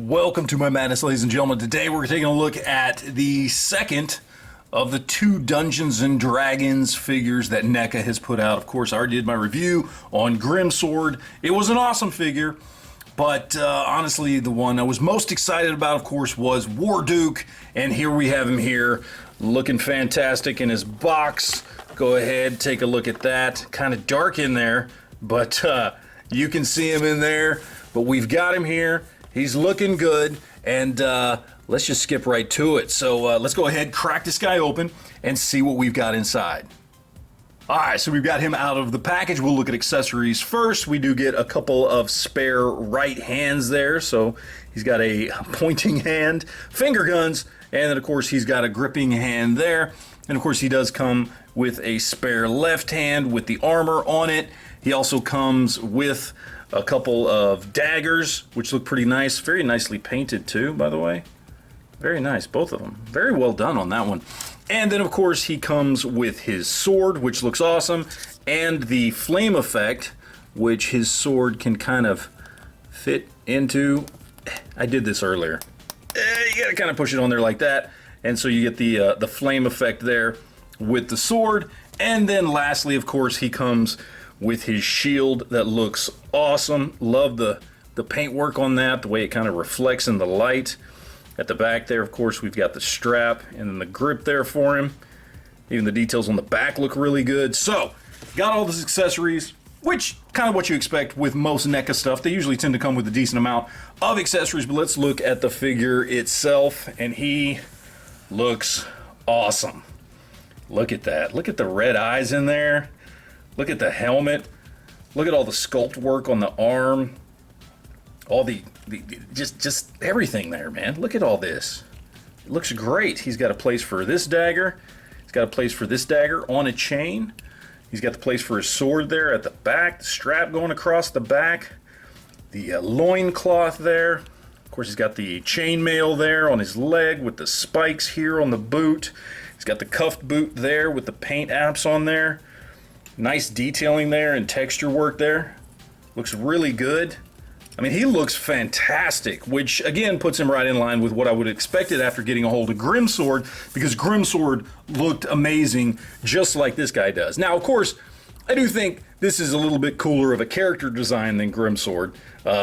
Welcome to my madness, ladies and gentlemen. Today we're taking a look at the second of the two Dungeons and Dragons figures that NECA has put out. Of course, I already did my review on Grimsword. It was an awesome figure, but honestly, the one I was most excited about, of course, was Warduke. And here we have him here, looking fantastic in his box. Go ahead, take a look at that. Kind of dark in there, but you can see him in there. But we've got him here. He's looking good, and let's just skip right to it. So let's go ahead, crack this guy open, and see what we've got inside. All right, so we've got him out of the package. We'll look at accessories first. We do get a couple of spare right hands there. So he's got a pointing hand, finger guns, and then, of course, he's got a gripping hand there. And, of course, he does come with a spare left hand with the armor on it. He also comes with a couple of daggers, which look pretty nice. Very nicely painted, too, by the way. Very nice, both of them. Very well done on that one. And then, of course, he comes with his sword, which looks awesome, and the flame effect, which his sword can kind of fit into. I did this earlier. You gotta kind of push it on there like that, and so you get the flame effect there with the sword. And then lastly, of course, he comes with his shield that looks awesome. Love the paintwork on that, the way it kind of reflects in the light. At the back there, of course, we've got the strap and then the grip there for him. Even the details on the back look really good. So, got all those accessories, which kind of what you expect with most NECA stuff. They usually tend to come with a decent amount of accessories, but let's look at the figure itself, and he looks awesome. Look at that. Look at the red eyes in there. Look at the helmet. Look at all the sculpt work on the arm. All the just everything there, man. Look at all this. It looks great. He's got a place for this dagger. He's got a place for this dagger on a chain. He's got the place for his sword there at the back. The strap going across the back. The loincloth there. Of course, he's got the chainmail there on his leg with the spikes here on the boot. He's got the cuffed boot there with the paint apps on there. Nice detailing there and texture work there. Looks really good. I mean, he looks fantastic, which again puts him right in line with what I would have expected after getting a hold of Grimsword, because Grimsword looked amazing just like this guy does. Now, of course, I do think this is a little bit cooler of a character design than Grimsword.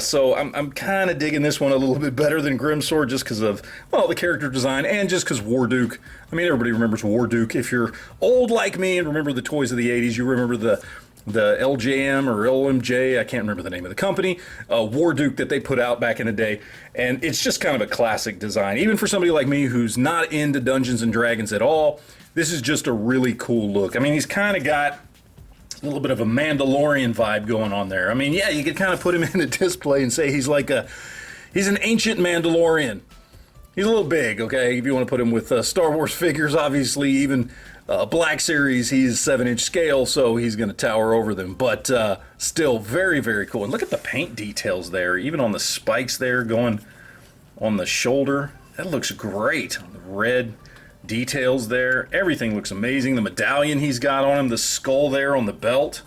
So I'm kind of digging this one a little bit better than Grimsword just because of, well, the character design and just because Warduke. I mean, everybody remembers Warduke. If you're old like me and remember the toys of the 80s, you remember the LJM or LMJ, I can't remember the name of the company, Warduke that they put out back in the day. And it's just kind of a classic design. Even for somebody like me who's not into Dungeons and Dragons at all, this is just a really cool look. I mean, he's kind of got a little bit of a Mandalorian vibe going on there. I mean, yeah, you could kind of put him in a display and say he's an ancient Mandalorian. He's a little big, okay, if you want to put him with Star Wars figures. Obviously, even Black Series, he's 7-inch scale, so he's going to tower over them. But still, very, very cool. And look at the paint details there, even on the spikes there going on the shoulder. That looks great. The red details there. Everything looks amazing. The medallion he's got on him, the skull there on the belt,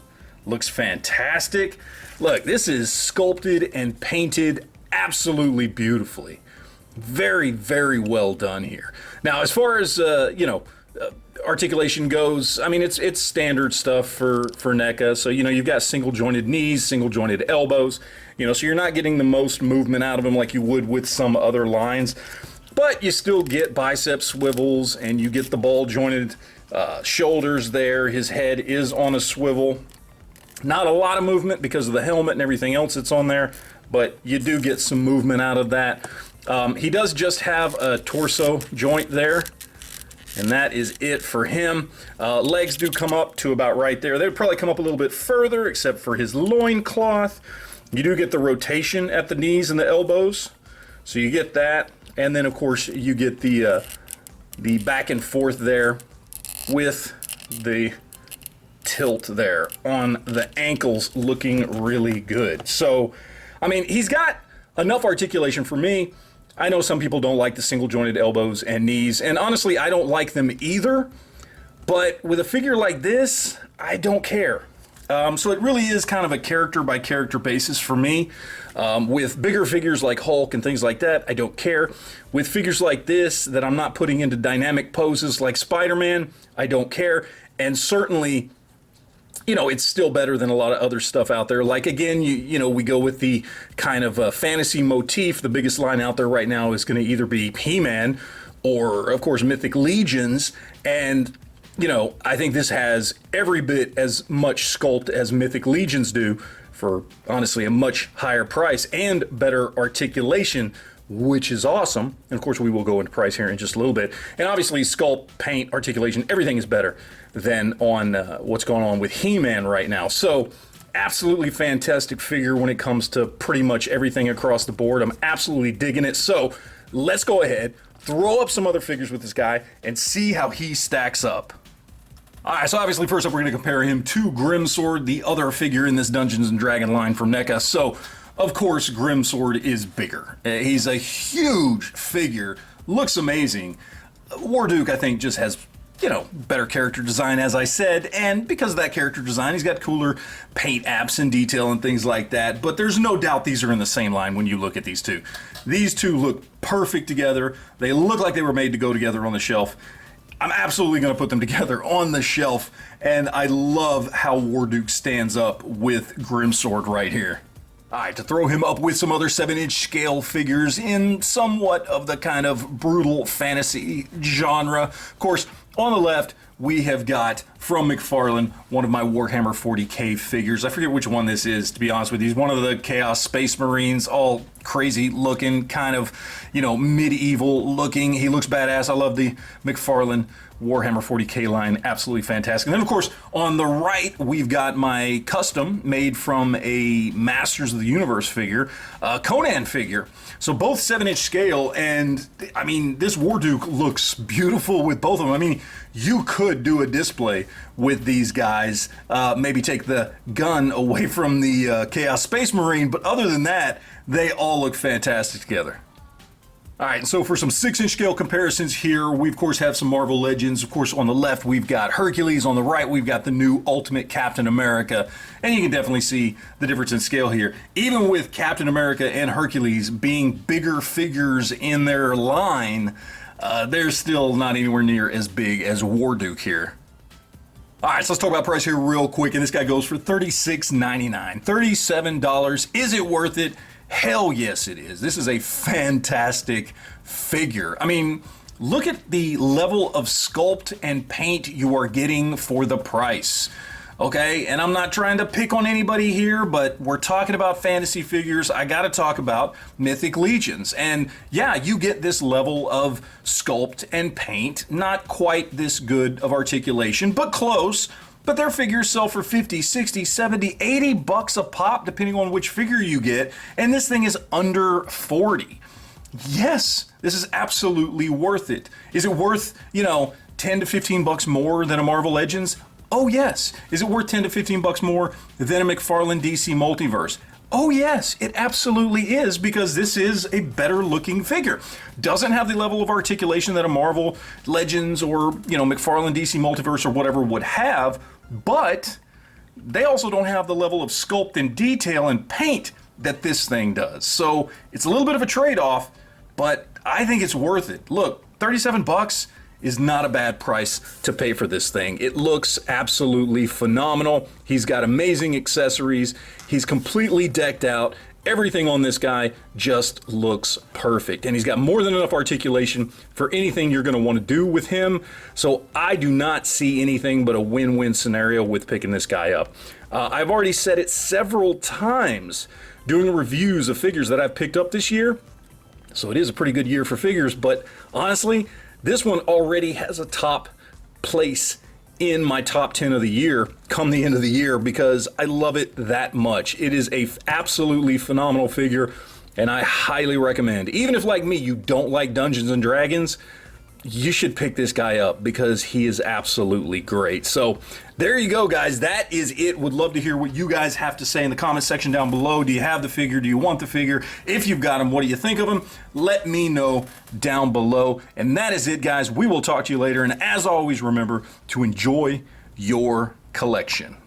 looks fantastic. Look, this is sculpted and painted absolutely beautifully. Very, very well done here. Now, as far as, articulation goes, I mean, it's standard stuff for NECA. So, you've got single jointed knees, single jointed elbows, so you're not getting the most movement out of them like you would with some other lines. But you still get bicep swivels, and you get the ball jointed shoulders there. His head is on a swivel. Not a lot of movement because of the helmet and everything else that's on there, but you do get some movement out of that. He does just have a torso joint there, and that is it for him. Legs do come up to about right there. They would probably come up a little bit further, except for his loincloth. You do get the rotation at the knees and the elbows, so you get that. And then, of course, you get the back and forth there with the tilt there on the ankles, looking really good. So, I mean, he's got enough articulation for me. I know some people don't like the single jointed elbows and knees, and honestly, I don't like them either. But with a figure like this, I don't care. So it really is kind of a character by character basis for me. With bigger figures like Hulk and things like that, I don't care. With figures like this that I'm not putting into dynamic poses like Spider-Man, I don't care. And certainly, you know, it's still better than a lot of other stuff out there. Like, again, you know, we go with the kind of fantasy motif. The biggest line out there right now is going to either be He-Man or, of course, Mythic Legions. And, you know, I think this has every bit as much sculpt as Mythic Legions do for, honestly, a much higher price and better articulation, which is awesome. And, of course, we will go into price here in just a little bit. And, obviously, sculpt, paint, articulation, everything is better than on what's going on with He-Man right now. So, absolutely fantastic figure when it comes to pretty much everything across the board. I'm absolutely digging it. So, let's go ahead, throw up some other figures with this guy, and see how he stacks up. Alright, so obviously first up we're going to compare him to Grimsword, the other figure in this Dungeons & Dragons line from NECA. So, of course, Grimsword is bigger. He's a huge figure, looks amazing. Warduke, I think, just has, you know, better character design, as I said, and because of that character design, he's got cooler paint apps and detail and things like that, but there's no doubt these are in the same line when you look at these two. These two look perfect together. They look like they were made to go together on the shelf. I'm absolutely going to put them together on the shelf, and I love how Warduke stands up with Grimsword right here. Alright, to throw him up with some other 7-inch scale figures in somewhat of the kind of brutal fantasy genre. Of course, on the left, we have got, from McFarlane, one of my Warhammer 40K figures. I forget which one this is, to be honest with you. He's one of the Chaos Space Marines, all crazy looking, kind of, you know, medieval looking. He looks badass. I love the McFarlane Warhammer 40K line. Absolutely fantastic. And then, of course, on the right, we've got my custom made from a Masters of the Universe figure, Conan figure. So both 7-inch scale, and I mean, this Warduke looks beautiful with both of them. I mean, you could do a display with these guys, maybe take the gun away from the Chaos Space Marine, but other than that, they all look fantastic together. Alright, so for some 6-inch scale comparisons here, we of course have some Marvel Legends. Of course, on the left we've got Hercules, on the right we've got the new Ultimate Captain America, and you can definitely see the difference in scale here. Even with Captain America and Hercules being bigger figures in their line, they're still not anywhere near as big as Warduke here. Alright, so let's talk about price here real quick, and this guy goes for $36.99. $37. Is it worth it? Hell yes it is. This is a fantastic figure. I mean, look at the level of sculpt and paint you are getting for the price. Okay, and I'm not trying to pick on anybody here, but we're talking about fantasy figures. I gotta talk about Mythic Legions. And yeah, you get this level of sculpt and paint. Not quite this good of articulation, but close. But their figures sell for 50, 60, 70, 80 bucks a pop, depending on which figure you get. And this thing is under 40. Yes, this is absolutely worth it. Is it worth, you know, 10 to 15 bucks more than a Marvel Legends? Oh yes. Is it worth 10 to 15 bucks more than a McFarlane DC Multiverse? Oh yes, it absolutely is, because this is a better looking figure. Doesn't have the level of articulation that a Marvel Legends or, you know, McFarlane DC Multiverse or whatever would have, but they also don't have the level of sculpt and detail and paint that this thing does. So it's a little bit of a trade-off, but I think it's worth it. Look, 37 bucks is not a bad price to pay for this thing. It looks absolutely phenomenal. He's got amazing accessories. He's completely decked out. Everything on this guy just looks perfect. And he's got more than enough articulation for anything you're gonna wanna do with him. So I do not see anything but a win-win scenario with picking this guy up. I've already said it several times doing reviews of figures that I've picked up this year. So it is a pretty good year for figures, but honestly, this one already has a top place in my top 10 of the year come the end of the year because I love it that much. It is a absolutely phenomenal figure, and I highly recommend. Even if, like me, you don't like Dungeons and Dragons, you should pick this guy up because he is absolutely great. So there you go, guys. That is it. Would love to hear what you guys have to say in the comment section down below. Do you have the figure? Do you want the figure? If you've got him, what do you think of him? Let me know down below. And that is it, guys. We will talk to you later. And as always, remember to enjoy your collection.